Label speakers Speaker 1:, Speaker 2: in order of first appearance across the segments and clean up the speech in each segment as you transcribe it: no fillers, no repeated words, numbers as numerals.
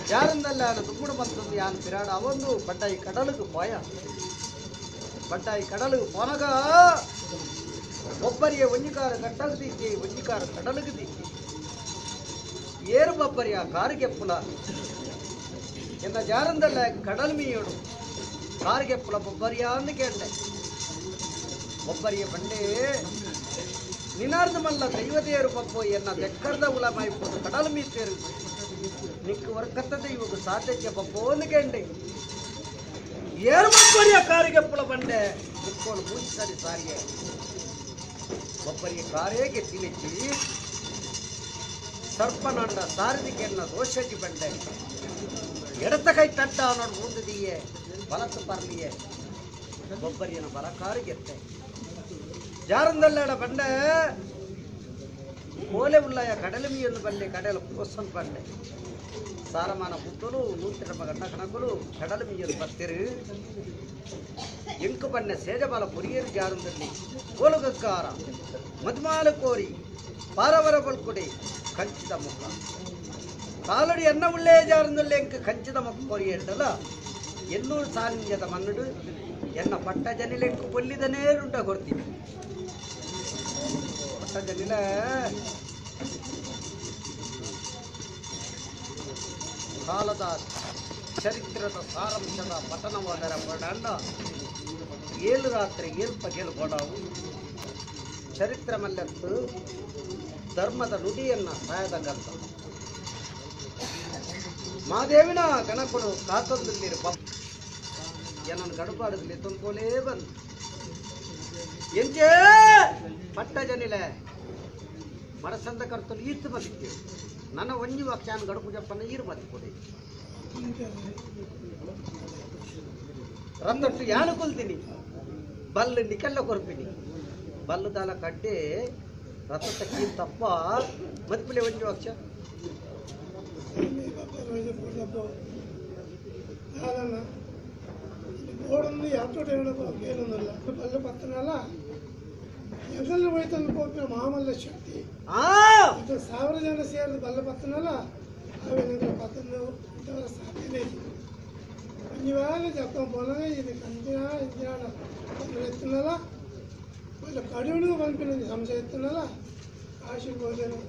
Speaker 1: జారందల్లాను దుమ్ముడు మంతుంది ఆయన పిరాడు అవందు బడ్డాయి కడలకు పోయా బడ్డాయి కడలకు పోనగా బొబ్బరియ ఒంజికార గట్టకు తీసి ఒంజికార కడలకు తీసి ఏరు బొబ్బరియ కారుకెప్పుల ఎన్న జారందల్ల కడలు మీయోడు కారుకెప్పుల బొబ్బరియ అందుకేంటే బొబ్బరియ ಬಂಡೆ ನಿನಾರ್ದ ಮಲ್ಲ ದೈವದೇವರು ಪಪ್ಪು ಎನ್ನ ದೆಕ್ಕರ್ದ ಉಲಮಾಯಿಪೋದು ಕಡಲು ಮೀತೇರು ನಿಕ್ಕು ವರ್ಕತ್ತದೆ ಇವಾಗ ಸಾಧ್ಯಕ್ಕೆ ಪಪ್ಪು ಒಂದುಕೆಂಡೆ ಏರು ಬೊಬ್ಬರಿಯ ಕಾರಿಗೆ ಪುಳ ಬಂಡೆ ನಿಕ್ಕೋಳು ಮೂಚಿಸರಿ ಸಾರಿಗೆ ಬೊಬ್ಬರಿಯ ಕಾರೇಗೆ ತಿನಿಚಿ ಸರ್ಪನಂಡ ಸಾರದಿಗೆನ್ನ ದೋಷಜಿ ಬಂಡೆ ಎಡತ ಕೈ ತಟ್ಟ ಅನ್ನೋದು ಮುಂದಿದೆಯೇ ಬಲತ್ತು ಪರ್ಲಿಯೇ ಬೊಬ್ಬರಿಯನ ಬಲ ಕಾರಿಗೆತ್ತೆ ಜಾರಂದಲ್ಲಾಡ ಬಂಡೆ ಕೋಲೆ ಉಳ್ಳಾಯ ಕಡಲ ಮೀಯನ್ನು ಬಲ್ಲೆ ಕಡಲ ಕೊಸನ್ ಬಂಡೆ ಸಾರಮಾನ ಪುತ್ತಲು ನೂತ್ರ ಗಂಡ ಕಣಕಲು ಕಡಲ ಮೀಯನ್ನು ಬತ್ತಿರು ಎಂಕು ಬಣ್ಣೆ ಸೇಜಬಲ ಪುರಿಯರು ಜಾರಂದಲ್ಲಿ ಕೋಲುಗಕ್ಕಾರ ಮದ್ಮಾಲ ಕೋರಿ ಪಾರವರ ಬಲ್ಕೊಡಿ ಕಂಚಿದ ಮುಖ ಕಾಲಡಿ ಅನ್ನ ಉಳ್ಳೇ ಜಾರಂದಲ್ಲಿ ಎಂಕು ಕಂಚಿದ ಮುಖ ಕೋರಿ ಎಂಟಲ್ಲ ಎನ್ನೂರು ಸಾಲಿಂಜದ ಮನ್ನಡು ಎನ್ನ ಪಟ್ಟ ಜನಿಲೆಂಕು ಕೊಲ್ಲಿದ ನೇರುಂಟ ಕೊಡ್ತೀವಿ ಪಟ್ಟ ಜನಿಲ ಕಾಲದ ಚರಿತ್ರದ ಸಾರಾಂಶದ ಪತನವಾದರ ಪಡಂಡ ಏಳು ರಾತ್ರಿ ಏಲ್ಪ ಗೆಲ್ಕೊಡವು ಚರಿತ್ರೆ ಮಲ್ಲೆತ್ತು ಧರ್ಮದ ನುಡಿಯನ್ನ ಸಾಯದ ಗಂಧ ಮಾದೇವಿನ ಗಣಪನು ಕಾತೊಂದಿರು ಏನನ್ನು ಗಡುಪಾಡದಲ್ಲಿ ತುಂಬ್ಕೊಲೇ ಬಂದು ಎಂಚೇ ಪಟ್ಟ ಜನಿಲೆ ಮರಸಂದ ಕರ್ತಲು ಈರ್ತು ಬದುಕಿ ನನ್ನ ಒಂಜಿ ವಾಕ್ಯಾನ ಗಡುಪು ಜಪ್ಪನ್ನ ಈರು ಬದುಕೊಡಿ ರತ್ತೊಟ್ಟು ಯಾನು ಕೊಲ್ತೀನಿ ಬಲ್ಲು ನಿಕಲ್ಲ ಕೊರ್ಪಿನಿ ಬಲ್ಲು ದಾಲ ಕಡ್ಡೆ ರಥಕ್ಕೆ ತಪ್ಪ ಮದ್ಪಿಲೆ ಒಂಜಿ ವಾಕ್ಯ
Speaker 2: ఓడంది ఎంతో పేరుందಲ್ಲ పల్లె పత్తనాల ఎగలు వైతలు పోపిన మామల్ల శక్తి ಸಾವಿರ ಜನ ಸೇರಿದ ಬಲ್ಲ ಪತ್ತನಲ್ಲ ಅವೇನಾದ್ರೂ ಪತ್ತನ ಸಾಧ್ಯನೇ ಇವಾಗ ಜಪ್ಪ ಪೊಲಗ ಇದು ಕಂದಿನ ಇಂದಿನ ಎತ್ತನಲ್ಲ వాళ్ళ కడువును పంపిన సంశయం ఎత్తున్నలా కాశీ భోజనం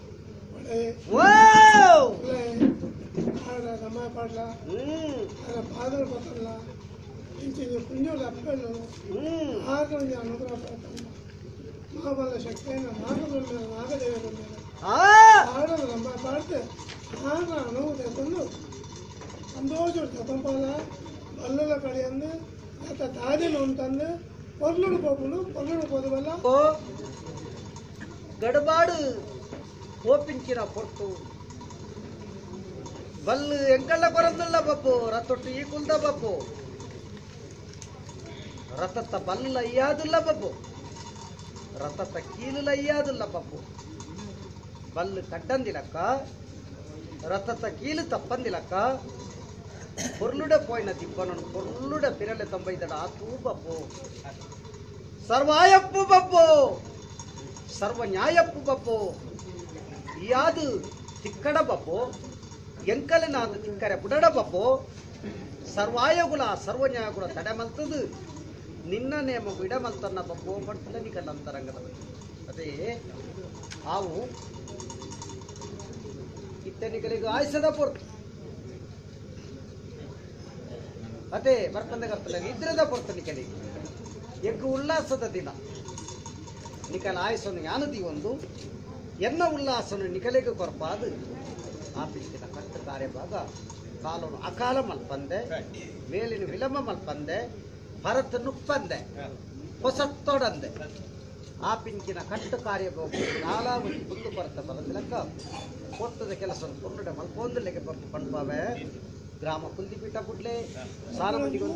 Speaker 2: ఆడ రమాయ పాటల ఆడ పాదల పత్రంలా ఇంటి పుణ్యులు అప్పలు ఆరు అనుగ్రహ పడతాం మహాబల శక్తి అయిన నాగదుల నాగదేవుడు ఆడలు రమాయ పాడితే ఆడ అనువు తెచ్చుండు సంతోషుడు జపంపాల బల్లుల కడియందు గత తాజీలు ఉంటుంది పొర్లుడు పోపుడు పొర్లుడు పోదు వల్ల
Speaker 1: గడబాడు పోపించిన పొట్టు బల్లు ఎంకళ్ళ కొరందుల్ల పప్పు రత్తొట్టు ఈ కుల్ద పప్పు రతత్త బల్లుల అయ్యాదుల్ల పప్పు రతత్త కీలుల అయ్యాదుల్ల పప్పు బల్లు కడ్డంది లెక్క రతత్త కీలు తప్పంది లెక్క పొర్లుడ పోయిన దిబ్బను పొర్లుడ పిరల 90 ఆకు పప్పు ಸರ್ವಾಯಪ್ಪು ಬಪ್ಪು ಸರ್ವ ನ್ಯಾಯಪ್ಪು ಬಪ್ಪು ಯಾದು ತಿಕ್ಕಡ ಬಪ್ಪು ಎಂಕಲಿನಾದು ತಿಕ್ಕರೆ ಬುಡಡ ಬಪ್ಪು ಸರ್ವಾಯಗುಲ ಸರ್ವನ್ಯಾಯಗುಲ ತಡೆ ಮಲ್ತದು ನಿನ್ನ ನೇಮ ಬಿಡ ಮಲ್ತನ್ನ ಬಪ್ಪು ಪಡ್ತಲ್ಲ ನಿಕಲ್ಲ ಅಂತರಂಗದ ಅದೇ ಆವು ಇತ್ತನಿಗಳಿಗೆ ಆಯ್ಸದ ಪೊರ್ತು ಅದೇ ಬರ್ತಂದ ಕರ್ತಲ್ಲ ಇದ್ರದ ಪೊರ್ತು ನಿಕಲಿಗೆ ಎಗ್ಗು ಉಲ್ಲಾಸದ ದಿನ ನಿಕಲ ಆಯಸ್ಸನ್ನು ಜ್ಞಾನದಿ ಒಂದು ಎನ್ನ ಉಲ್ಲಾಸನು ನಿಕಲೆಗೆ ಕೊರಪಾದು ಆಪಿಸಿನ ಕಟ್ಟ ಕಾರ್ಯಭಾಗ ಕಾಲನು ಅಕಾಲ ಮಲ್ಪಂದೆ ಮೇಲಿನ ವಿಲಂಬ ಮಲ್ಪಂದೆ ಭರತ ನುಪ್ಪಂದೆ ಹೊಸತ್ತೊಡಂದೆ ಆಪಿಂಕಿನ ಕಟ್ಟ ಕಾರ್ಯಭಾಗ ನಾಲಾವತಿ ಮುಂದು ಬರತ ಬರದಿಲಕ್ಕ ಕೊಟ್ಟದ ಕೆಲಸ ಕೊಂಡುಡೆ ಮಲ್ಪೊಂದು ಲೆಕ್ಕ ಬರ್ತು ಪಂಡ್ಪಾವೆ ಗ್ರಾಮ ಕುಂದಿಪೀಠ ಬುಡ್ಲೆ ಸಾರಮಂದಿಗೊಂದು